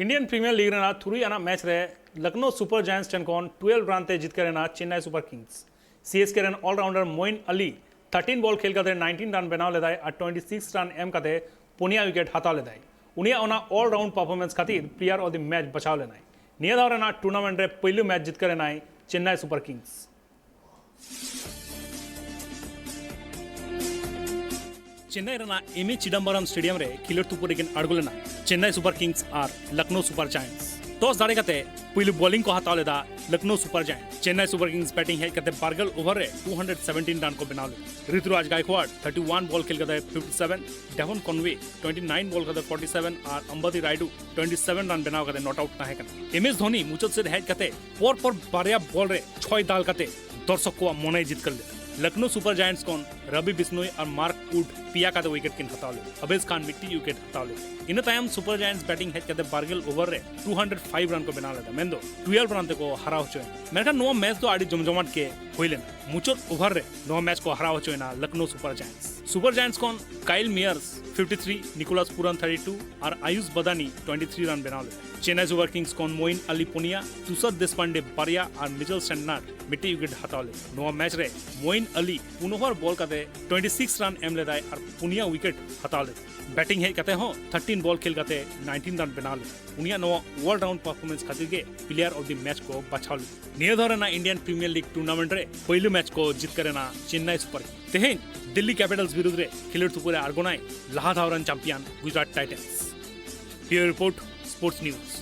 Indian Premier League रेना थुरी आना मैच रे लखनऊ सुपर जायंट्स टेनकोन 12 रन ते जीत कर चेन्नई सुपर किंग्स सीएसके रेन ऑलराउंडर मोइन अली 13 बॉल खेल करते 19 रन बनाव लेदाय और 26 रन एम करते पुनिया विकेट हताव लेदाय उनिया ओना ऑलराउंड परफॉर्मेंस खातिर प्लेयर ऑफ द मैच बचाव लेनाय निया दाव रेना टूर्नामेंट रे पहलू मैच जीत कर चेन्नई सुपर किंग्स चेन्नई रेना एम ए चिदम्बरम स्टेडियम रे खिलोड़ तुपुरेकिन अड़गुलेना चेन्नई सुपर किंग्स और लखनऊ सुपर जायंट्स टॉस दाड़े करते पहलू बॉलिंग को हताव लेदा Lucknow Super Giants Chennai Super Kings batting हेड करते बारगल ओवर रे 217 रन को बनाव ले ऋतुराज गायकवाड़ 31 बॉल खेल करते 57 डेवन कॉनवे 29 बॉल करते 47 और अंबती रायडू 27 रन बनाव करते नॉट आउट ताहे कना एम एस धोनी मुचत से हेड करते पर बारिया बॉल रे 6 दाल करते दर्शक को मने जीत कर ले लखनऊ सुपर जायंट्स कौन रवि बिश्नोई और मार्क वुड पिया का विकेट किन हताव ले अबेज खान मिट्टी विकेट हताव ले in time super giants batting हेड करते बारगल ओवर रे 205 रन को बना लेता मेंदो 12 रन को हरा होचो मेरका नो मैच तो आड़ी जमजमाट के होइलेना मुचोट ओवर रे नो मैच को हरा होचो ना लखनऊ सुपर जायंट्स कौन काइल मियर्स 53 निकोलस पुरन 32 और आयुष बदानी 23 रन बना ले चेन्नई सुपर किंग्स कौन मोइन अली पुनिया तुषार देशपांडे बारिया और मिचेल सेंटनर मिट्टी विकेट हताव ले नो मैच रे मोइन अली पुनोहर बॉल करते 26 रन एम लेदाय और पुनिया विकेट हताव ले बैटिंग है कहते हो 13 बॉल खेल करते 19 रन बना ले उनिया नो ऑलराउंड परफॉर्मेंस खातिर के प्लेयर ऑफ द मैच को बचाव ले निये धरे ना इंडियन प्रीमियर लीग टूर्नामेंट रे पहलू मैच को जीत करे ना चेन्नई सुपर तेहेन दिल्ली कैपिटल्स विरुद्ध रे खिलोड़ तुपुरे आर्गोनाय लाहा धावरन champion Gujarat Titans bureau report sports news.